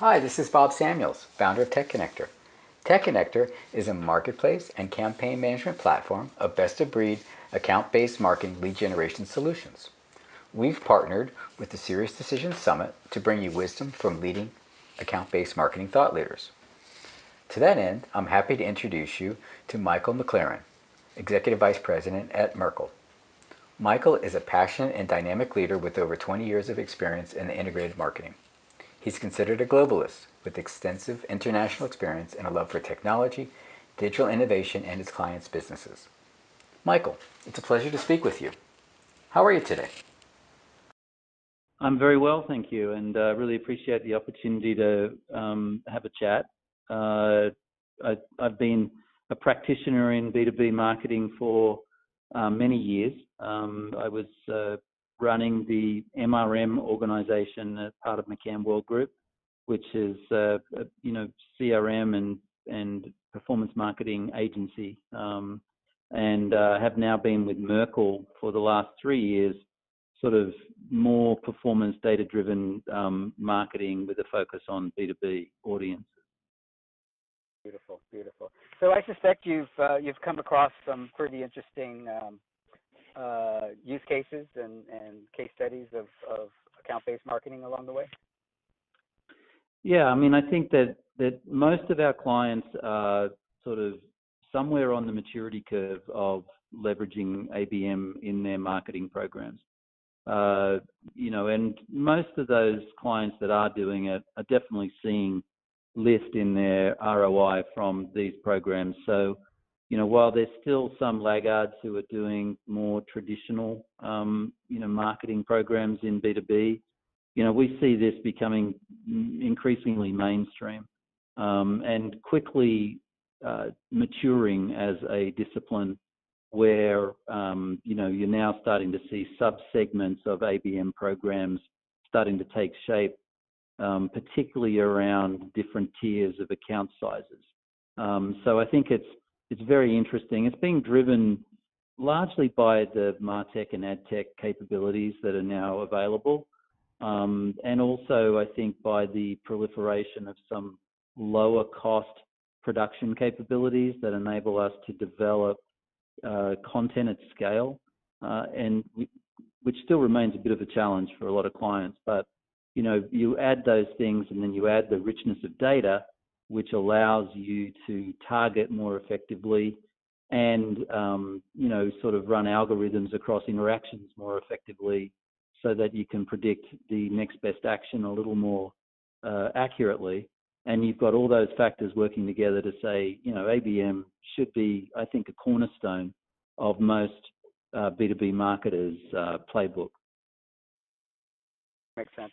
Hi, this is Bob Samuels, founder of TechConnectr. TechConnectr is a marketplace and campaign management platform of best-of-breed account-based marketing lead generation solutions. We've partnered with the Serious Decisions Summit to bring you wisdom from leading account-based marketing thought leaders. To that end, I'm happy to introduce you to Michael McLaren, Executive Vice President at Merkle. Michael is a passionate and dynamic leader with over 20 years of experience in integrated marketing. He's considered a globalist with extensive international experience and a love for technology, digital innovation, and his clients' businesses. Michael, it's a pleasure to speak with you. How are you today? I'm very well, thank you, and really appreciate the opportunity to have a chat. I've been a practitioner in B2B marketing for many years. I was running the MRM organization as part of McCann World Group, which is CRM and performance marketing agency, and have now been with Merkle for the last 3 years, sort of more performance data-driven marketing with a focus on B2B audiences. Beautiful, beautiful. So I suspect you've come across some pretty interesting use cases and case studies of account-based marketing along the way. Yeah, I mean, I think that most of our clients are sort of somewhere on the maturity curve of leveraging ABM in their marketing programs. And most of those clients that are doing it are definitely seeing lift in their ROI from these programs. So, while there's still some laggards who are doing more traditional, marketing programs in B2B, we see this becoming increasingly mainstream and quickly maturing as a discipline where, you're now starting to see sub-segments of ABM programs starting to take shape, particularly around different tiers of account sizes. So I think it's very interesting. It's being driven largely by the MarTech and AdTech capabilities that are now available, and also I think by the proliferation of some lower cost production capabilities that enable us to develop content at scale, which still remains a bit of a challenge for a lot of clients. But you add those things, and then you add the richness of data, which allows you to target more effectively and sort of run algorithms across interactions more effectively, so that you can predict the next best action a little more accurately. And you've got all those factors working together to say, ABM should be, I think, a cornerstone of most B2B marketers' playbook. Makes sense.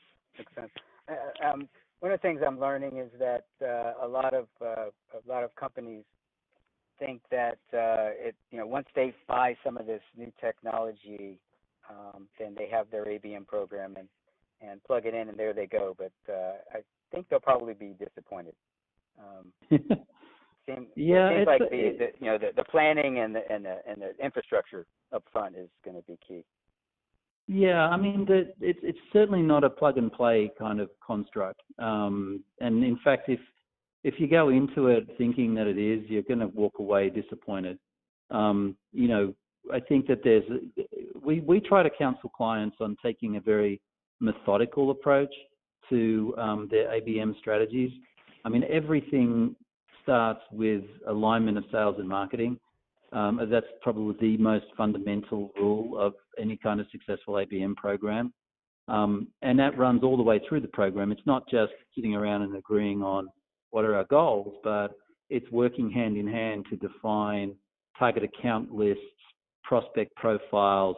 One of the things I'm learning is that a lot of companies think that once they buy some of this new technology, then they have their ABM program and plug it in, and there they go. But I think they'll probably be disappointed. Seems like the planning and the infrastructure up front is going to be key. Yeah, I mean, it's certainly not a plug and play kind of construct. And in fact, if you go into it thinking that it is, you're going to walk away disappointed. I think that we try to counsel clients on taking a very methodical approach to their ABM strategies. I mean, everything starts with alignment of sales and marketing. That's probably the most fundamental rule of any kind of successful ABM program. And that runs all the way through the program. It's not just sitting around and agreeing on what are our goals, but it's working hand in hand to define target account lists, prospect profiles,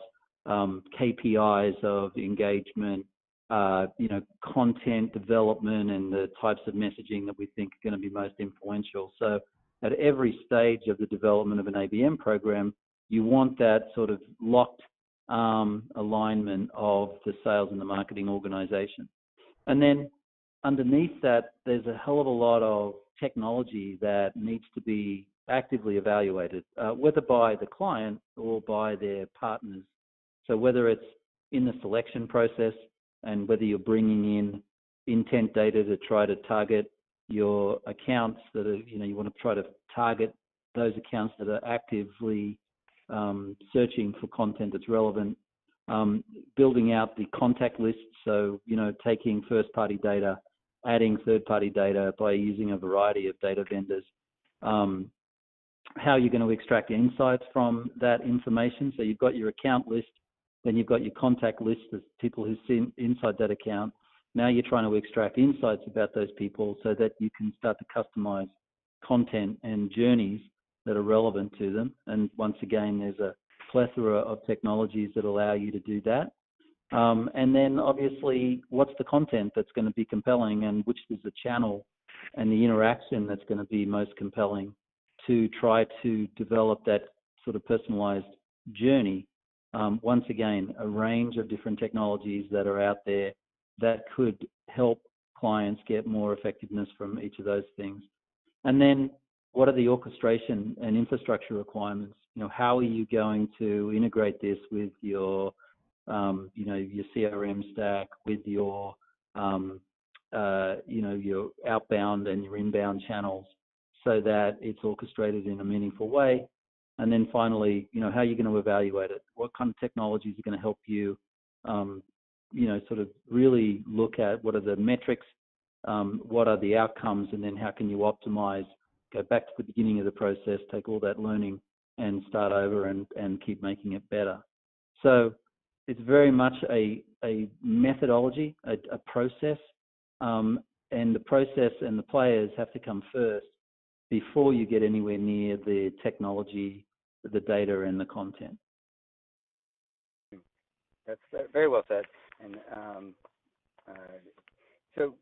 KPIs of engagement, content development, and the types of messaging that we think are going to be most influential. So at every stage of the development of an ABM program, you want that sort of locked alignment of the sales and the marketing organization. And then underneath that, there's a hell of a lot of technology that needs to be actively evaluated, whether by the client or by their partners. So whether it's in the selection process and whether you're bringing in intent data to try to target your accounts that are, you want to try to target those accounts that are actively searching for content that's relevant, building out the contact list. So, taking first-party data, adding third-party data by using a variety of data vendors, how you're going to extract insights from that information. So you've got your account list, then you've got your contact list of people who sit inside that account. Now you're trying to extract insights about those people so that you can start to customize content and journeys that are relevant to them. And once again, there's a plethora of technologies that allow you to do that. And then obviously, what's the content that's going to be compelling, and which is the channel and the interaction that's going to be most compelling to try to develop that sort of personalized journey. Once again, a range of different technologies that are out there that could help clients get more effectiveness from each of those things. And then what are the orchestration and infrastructure requirements? How are you going to integrate this with your, your CRM stack, with your, your outbound and your inbound channels, so that it's orchestrated in a meaningful way? And then finally, how are you going to evaluate it? What kind of technologies are going to help you, sort of really look at what are the metrics, what are the outcomes, and then how can you optimize, go back to the beginning of the process, take all that learning and start over and keep making it better. So it's very much a methodology, a process, and the process and the players have to come first before you get anywhere near the technology, the data, and the content. That's very well said. And so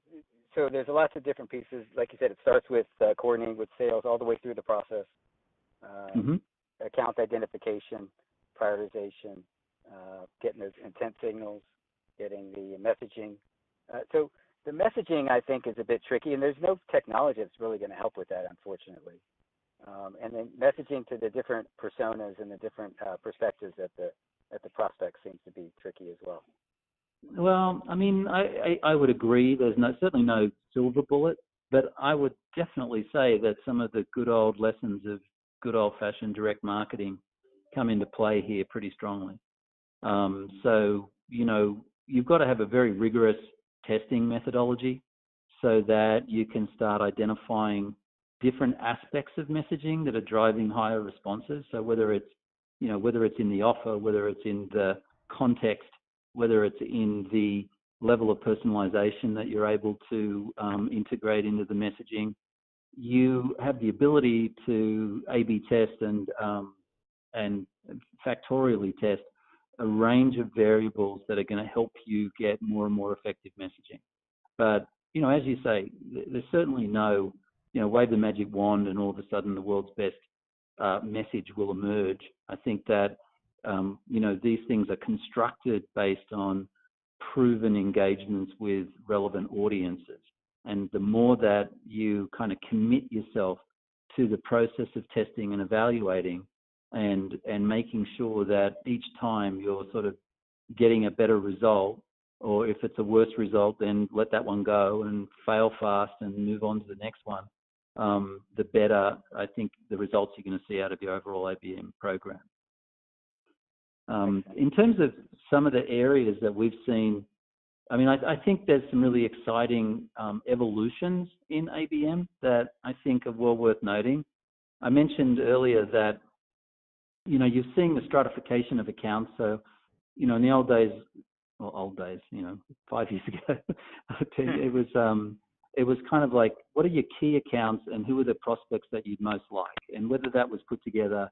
there's lots of different pieces. Like you said, it starts with coordinating with sales all the way through the process, account identification, prioritization, getting those intent signals, getting the messaging. So the messaging, I think, is a bit tricky, and there's no technology that's really going to help with that, unfortunately. And then messaging to the different personas and the different perspectives at the prospect seems to be tricky as well. Well, I mean, I would agree. There's certainly no silver bullet, but I would definitely say that some of the good old lessons of good old-fashioned direct marketing come into play here pretty strongly. So, you've got to have a very rigorous testing methodology so that you can start identifying different aspects of messaging that are driving higher responses. So whether it's in the offer, whether it's in the context, whether it's in the level of personalization that you're able to integrate into the messaging, you have the ability to A/B test and factorially test a range of variables that are going to help you get more and more effective messaging. But, as you say, there's certainly no, wave the magic wand and all of a sudden the world's best message will emerge. I think that, these things are constructed based on proven engagements with relevant audiences. And the more that you kind of commit yourself to the process of testing and evaluating and making sure that each time you're sort of getting a better result, or if it's a worse result, then let that one go and fail fast and move on to the next one, the better, I think, the results you're going to see out of your overall ABM program. In terms of some of the areas that we've seen, I mean, I think there's some really exciting evolutions in ABM that I think are well worth noting. I mentioned earlier that, you're seeing the stratification of accounts. So, in the old days, 5 years ago, it was kind of like, what are your key accounts and who are the prospects that you'd most like? And whether that was put together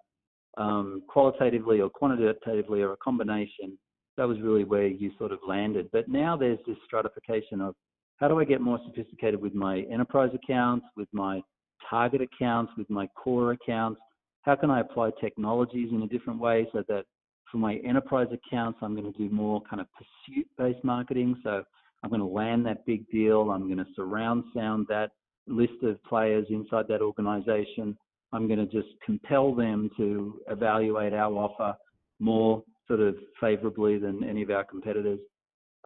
qualitatively or quantitatively or a combination, that was really where you sort of landed. But now there's this stratification of how do I get more sophisticated with my enterprise accounts, with my target accounts, with my core accounts? How can I apply technologies in a different way so that for my enterprise accounts, I'm going to do more kind of pursuit-based marketing. So I'm going to land that big deal. I'm going to surround sound that list of players inside that organization. I'm going to just compel them to evaluate our offer more sort of favorably than any of our competitors.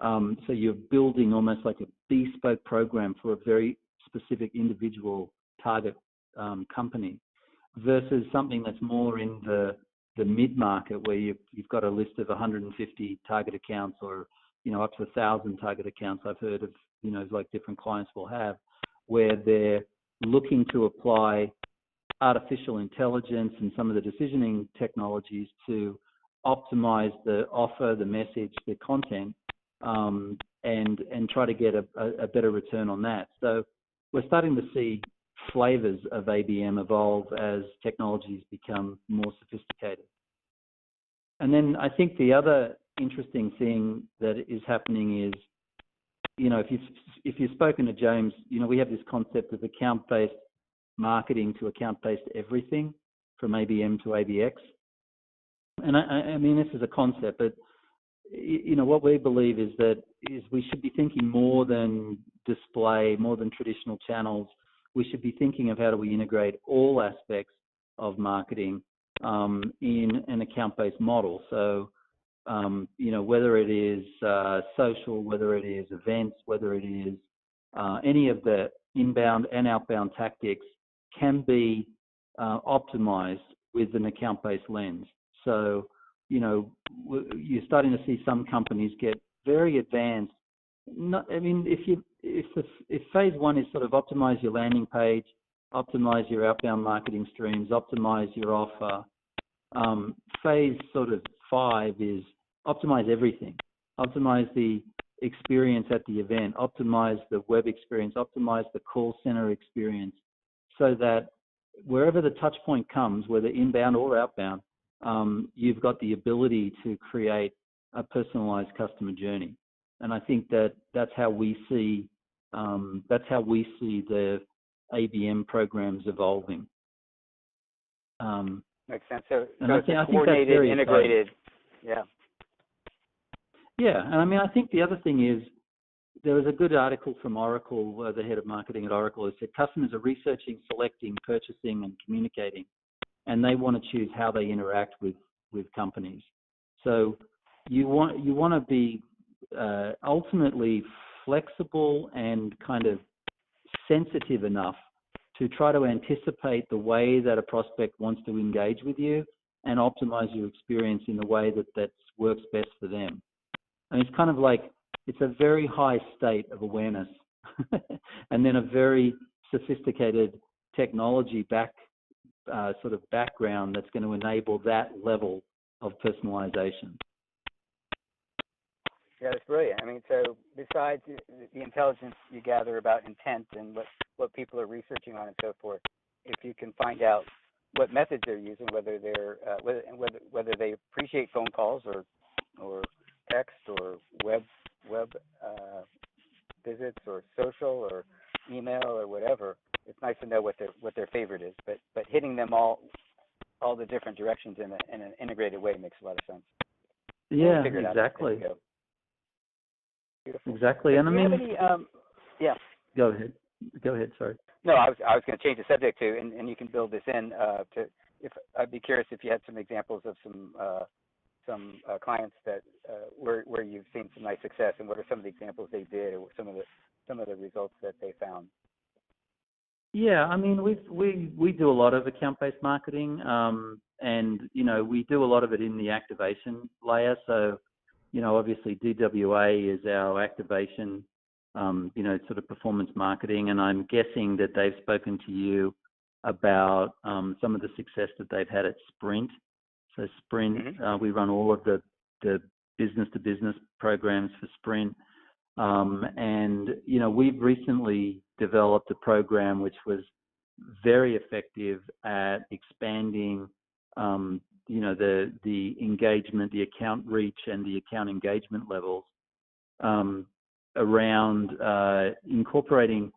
So you're building almost like a bespoke program for a very specific individual target company, versus something that's more in the mid-market where you've got a list of 150 target accounts, or up to 1,000 target accounts. I've heard of like different clients will have, where they're looking to apply artificial intelligence and some of the decisioning technologies to optimize the offer, the message, the content, and try to get a better return on that. So we're starting to see flavors of ABM evolve as technologies become more sophisticated. And then I think the other interesting thing that is happening is, if you've spoken to James, we have this concept of account-based marketing to account-based everything, from ABM to ABX. And I mean, this is a concept, but what we believe is we should be thinking more than display, more than traditional channels. We should be thinking of how do we integrate all aspects of marketing in an account-based model. So, whether it is social, whether it is events, whether it is any of the inbound and outbound tactics can be optimized with an account-based lens. So, you're starting to see some companies get very advanced. If phase one is sort of optimize your landing page, optimize your outbound marketing streams, optimize your offer, phase sort of 5 is optimize everything. Optimize the experience at the event, optimize the web experience, optimize the call center experience, so that wherever the touch point comes, whether inbound or outbound, you've got the ability to create a personalized customer journey. And I think that's how we see the ABM programs evolving. Makes sense. So it's coordinated, integrated. Yeah. Yeah, and I think the other thing is, there was a good article from Oracle, the head of marketing at Oracle, who said customers are researching, selecting, purchasing, and communicating, and they want to choose how they interact with companies. So you want to be ultimately flexible and kind of sensitive enough to try to anticipate the way that a prospect wants to engage with you and optimize your experience in the way that works best for them. And it's kind of like, it's a very high state of awareness and then a very sophisticated technology sort of background that's going to enable that level of personalization. Yeah, that's brilliant. So besides the intelligence you gather about intent and what people are researching on and so forth, if you can find out what methods they're using, whether they're whether they appreciate phone calls or text or web visits or social or email or whatever, it's nice to know what their favorite is. But hitting them all the different directions in an integrated way makes a lot of sense. Yeah, exactly. Beautiful. Exactly. And yeah. Go ahead. Sorry. No, I was going to change the subject too, and you can build this in if I'd be curious if you had some examples of some clients that where you've seen some nice success, and what are some of the examples they did, or some of the results that they found. Yeah, we do a lot of account-based marketing, and we do a lot of it in the activation layer. So, obviously DWA is our activation, sort of performance marketing, and I'm guessing that they've spoken to you about some of the success that they've had at Sprint. So Sprint, we run all of the business-to-business programs for Sprint. And, we've recently developed a program which was very effective at expanding, the engagement, the account reach, and the account engagement levels around incorporating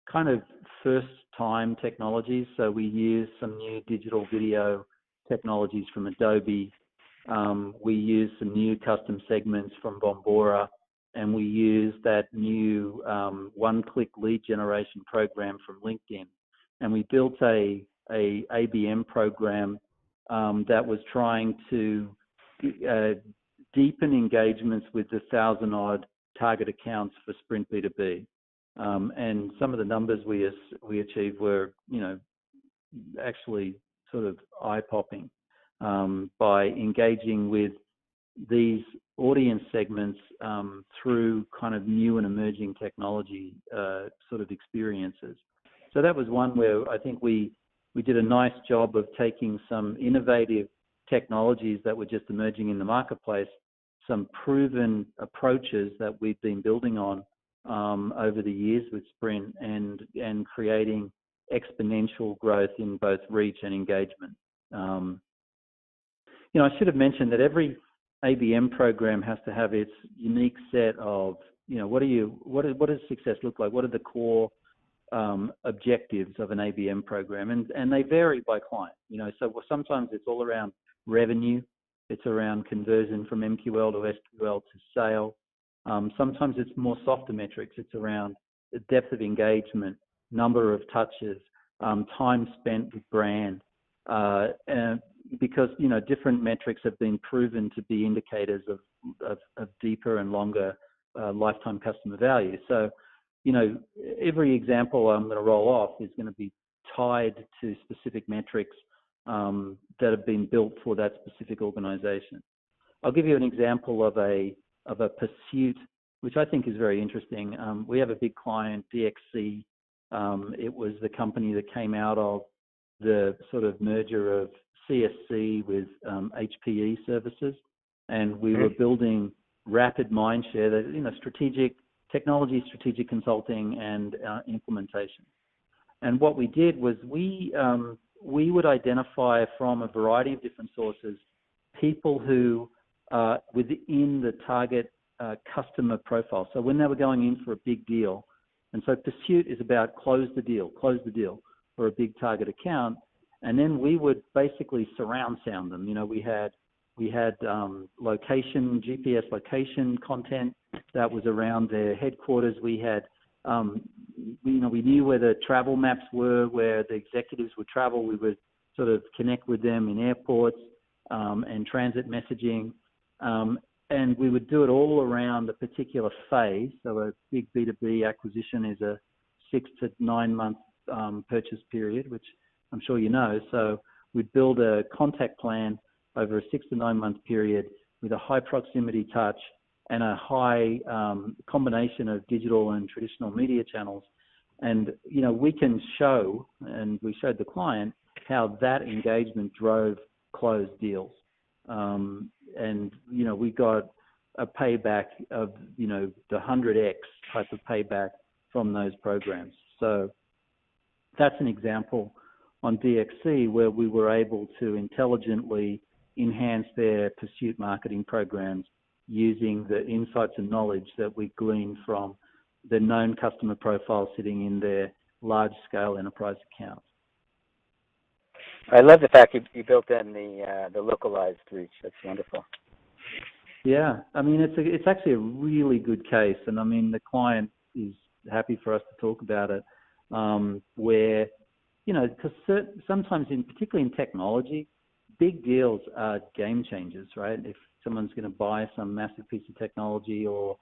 kind of first-time technologies. So we use some new digital video technologies from Adobe. We use some new custom segments from Bombora, and we use that new one-click lead generation program from LinkedIn. And we built a ABM program that was trying to deepen engagements with the 1,000-odd target accounts for Sprint B2B. And some of the numbers we achieved were, actually sort of eye-popping by engaging with these audience segments through kind of new and emerging technology sort of experiences. So that was one where I think we did a nice job of taking some innovative technologies that were just emerging in the marketplace, some proven approaches that we've been building on over the years with Sprint, and creating exponential growth in both reach and engagement. I should have mentioned that every ABM program has to have its unique set of, what does success look like? What are the core objectives of an ABM program? And they vary by client. So sometimes it's all around revenue. It's around conversion from MQL to SQL to sale. Sometimes it's more softer metrics. It's around the depth of engagement, number of touches, time spent with brand, and because different metrics have been proven to be indicators of deeper and longer lifetime customer value. So, every example I'm going to roll off is going to be tied to specific metrics that have been built for that specific organization. I'll give you an example of a pursuit, which I think is very interesting. We have a big client, DXC. It was the company that came out of the sort of merger of CSC with HPE services, and we were building rapid mindshare, that strategic technology, strategic consulting, and implementation. And what we did was we would identify from a variety of different sources people who within the target customer profile. So when they were going in for a big deal, and so pursuit is about close the deal for a big target account. And then we would basically surround sound them. We had location, GPS location content that was around their headquarters. We had, we knew where the travel maps were, where the executives would travel. We would sort of connect with them in airports and transit messaging. And we would do it all around a particular phase. So a big B2B acquisition is a 6 to 9 month purchase period, which I'm sure you know. So we'd build a contact plan over a 6 to 9 month period with a high proximity touch and a high combination of digital and traditional media channels. And, we can show, and we showed the client, how that engagement drove closed deals. And, we got a payback of, the 100x type of payback from those programs. So that's an example on DXC where we were able to intelligently enhance their pursuit marketing programs using the insights and knowledge that we gleaned from the known customer profile sitting in their large-scale enterprise accounts. I love the fact you built in the localized reach. That's wonderful. Yeah, I mean, it's actually a really good case, and I mean, the client is happy for us to talk about it, where, because sometimes, particularly in technology, big deals are game changers, right? If someone's going to buy some massive piece of technology or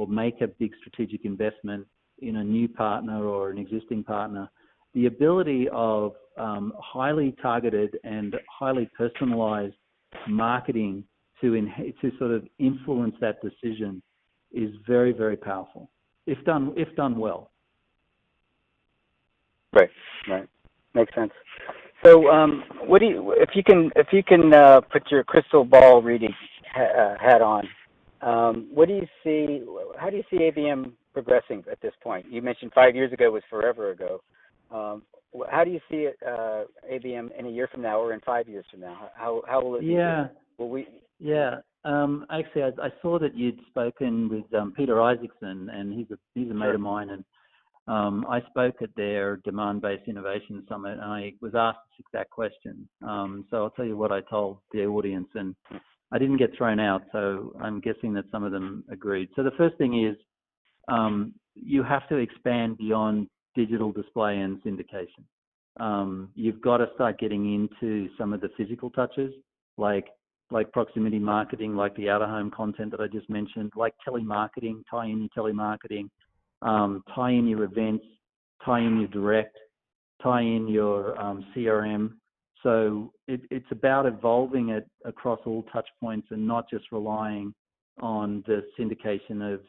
make a big strategic investment in a new partner or an existing partner, the ability of highly targeted and highly personalized marketing to sort of influence that decision is very, very powerful if done well. Right. Makes sense. So, if you can put your crystal ball reading hat on, what do you see? How do you see ABM progressing at this point? You mentioned 5 years ago was forever ago. How do you see it, ABM in a year from now or in 5 years from now? How will it be? Will we? Yeah. Actually, I saw that you'd spoken with Peter Isaacson, and he's a mate of mine, and I spoke at their Demand-Based Innovation Summit, and I was asked this exact question. So I'll tell you what I told the audience, and I didn't get thrown out, so I'm guessing that some of them agreed. So the first thing is you have to expand beyond digital display and syndication. You've got to start getting into some of the physical touches, like like proximity marketing, like the out-of-home content that I just mentioned, like telemarketing, tie in your telemarketing, tie in your events, tie in your direct, tie in your CRM. So it's about evolving it across all touch points and not just relying on the syndication of,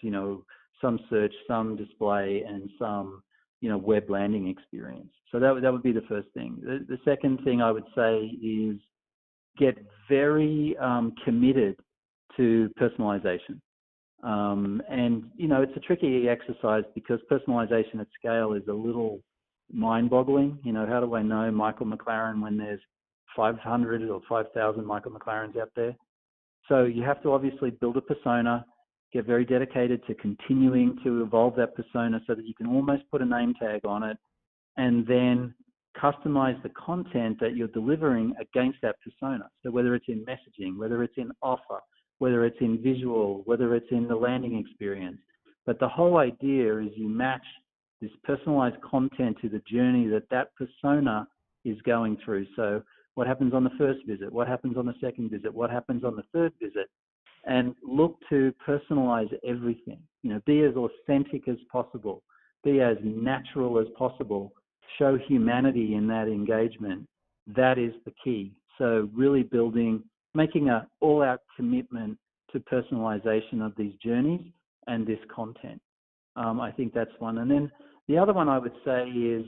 some search, some display, and some, web landing experience. So that would be the first thing. The second thing I would say is get very committed to personalization. And, it's a tricky exercise because personalization at scale is a little mind-boggling. How do I know Michael McLaren when there's 500 or 5,000 Michael McLarens out there? So you have to obviously build a persona, get very dedicated to continuing to evolve that persona so that you can almost put a name tag on it, and then customize the content that you're delivering against that persona. So whether it's in messaging, whether it's in offer, whether it's in visual, whether it's in the landing experience. But the whole idea is you match this personalized content to the journey that persona is going through. So what happens on the first visit? What happens on the second visit? What happens on the third visit? And look to personalize everything. Be as authentic as possible. Be as natural as possible. Show humanity in that engagement. That is the key. So really making an all-out commitment to personalization of these journeys and this content. I think that's one. And then the other one I would say is,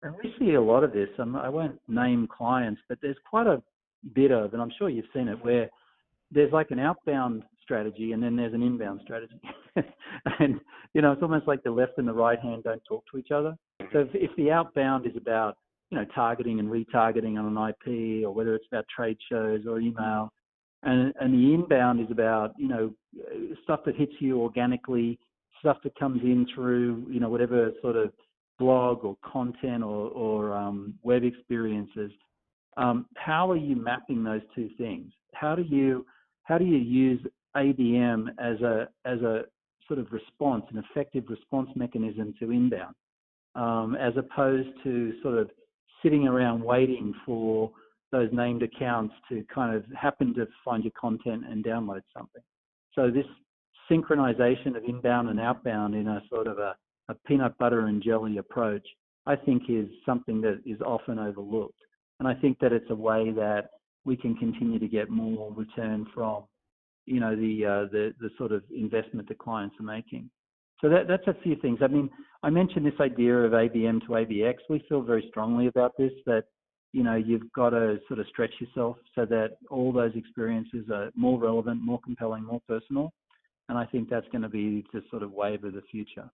and we see a lot of this, I won't name clients, but there's quite a bit of, and I'm sure you've seen it, where there's like an outbound strategy and then there's an inbound strategy. And, it's almost like the left and the right hand don't talk to each other. So if the outbound is about, targeting and retargeting on an IP, or whether it's about trade shows or email, and the inbound is about, stuff that hits you organically, stuff that comes in through, whatever sort of blog or content or web experiences, how are you mapping those two things? How do you use ABM as a sort of response, an effective response mechanism to inbound, as opposed to sort of sitting around waiting for those named accounts to kind of happen to find your content and download something. So this synchronization of inbound and outbound in a sort of a peanut butter and jelly approach, I think is something that is often overlooked. And I think that it's a way that we can continue to get more return from, the sort of investment that clients are making. So that's a few things. I mean, I mentioned this idea of ABM to ABX. We feel very strongly about this, that, you've got to sort of stretch yourself so that all those experiences are more relevant, more compelling, more personal. And I think that's going to be the sort of wave of the future.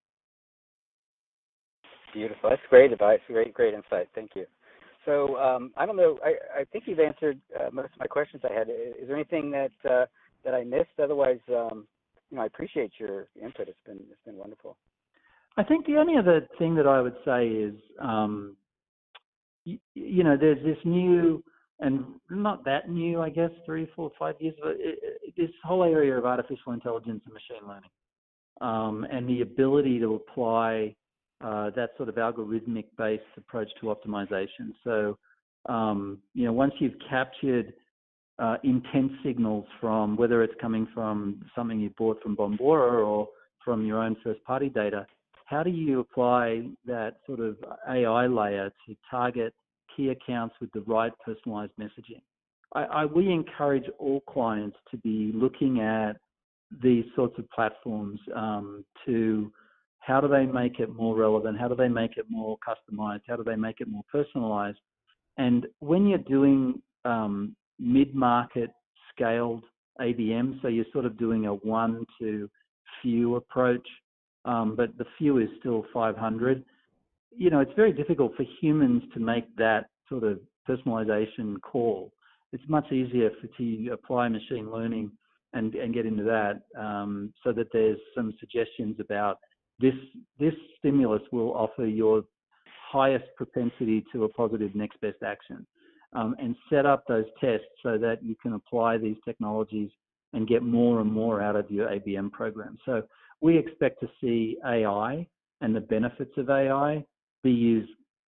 Beautiful. That's great advice. Great insight. Thank you. So I don't know. I think you've answered most of my questions I had. Is there anything that I missed? Otherwise, I appreciate your input. It's been wonderful. I think the only other thing that I would say is, there's this new, and not that new, I guess, 3, 4, 5 years, but this whole area of artificial intelligence and machine learning, and the ability to apply that sort of algorithmic-based approach to optimization. So, once you've captured intent signals from, whether it's coming from something you bought from Bombora or from your own first-party data, how do you apply that sort of AI layer to target key accounts with the right personalized messaging? We encourage all clients to be looking at these sorts of platforms to how do they make it more relevant? How do they make it more customized? How do they make it more personalized? And when you're doing mid-market scaled ABM, so you're sort of doing a one to few approach, but the few is still 500, it's very difficult for humans to make that sort of personalization call. It's much easier to apply machine learning and get into that, so that there's some suggestions about this stimulus will offer your highest propensity to a positive next best action, and set up those tests so that you can apply these technologies and get more and more out of your ABM program. So we expect to see AI and the benefits of AI be used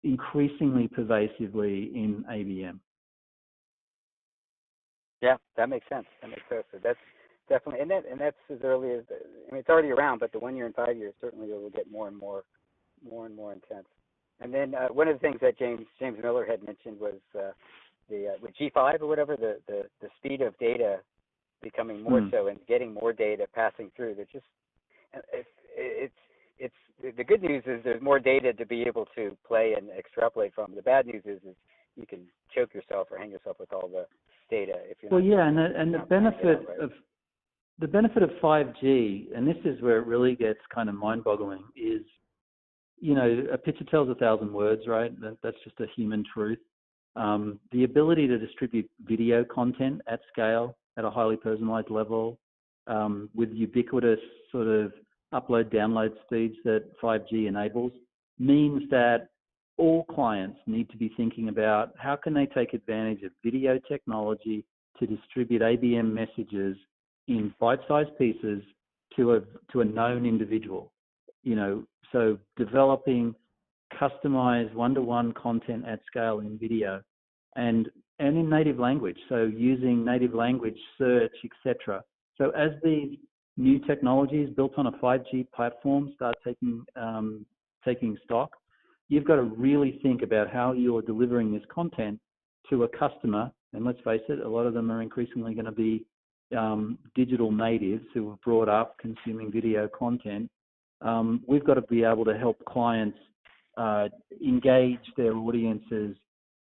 increasingly pervasively in ABM. Yeah, that makes sense. That makes sense. So that's definitely, and that's as early as I mean, it's already around, but the 1 year and 5 years certainly it will get more and more intense. And then one of the things that James Miller had mentioned was the with G5 or whatever, the speed of data becoming more so and getting more data passing through. There's just it's the good news is there's more data to be able to play and extrapolate from. The bad news is you can choke yourself or hang yourself with all the data if you're well, not. yeah, and the benefit right. of the benefit of 5G, and this is where it really gets kind of mind-boggling, is, you know, a picture tells 1,000 words, right? That's just a human truth. The ability to distribute video content at scale at a highly personalized level, with ubiquitous sort of upload download speeds that 5G enables, means that all clients need to be thinking about how can they take advantage of video technology to distribute ABM messages in bite-sized pieces to a known individual. You know, so developing customized one-to-one content at scale in video and in native language. So using native language search, etc. So as these new technologies built on a 5G platform start taking stock, you've got to really think about how you're delivering this content to a customer. And let's face it, a lot of them are increasingly going to be digital natives who are brought up consuming video content. We've got to be able to help clients engage their audiences,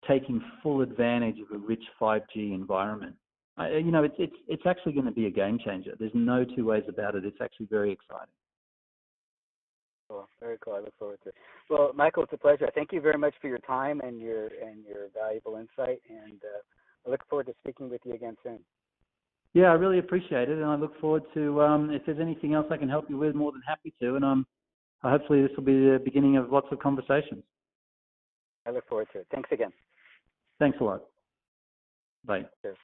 taking full advantage of a rich 5G environment. You know, it's actually going to be a game changer. There's no two ways about it. It's actually very exciting. Cool. Very cool. I look forward to it. Well, Michael, it's a pleasure. Thank you very much for your time and your valuable insight, and I look forward to speaking with you again soon. Yeah, I really appreciate it, and I look forward to, if there's anything else I can help you with, more than happy to, and hopefully this will be the beginning of lots of conversations. I look forward to it. Thanks again. Thanks a lot. Bye. Cheers.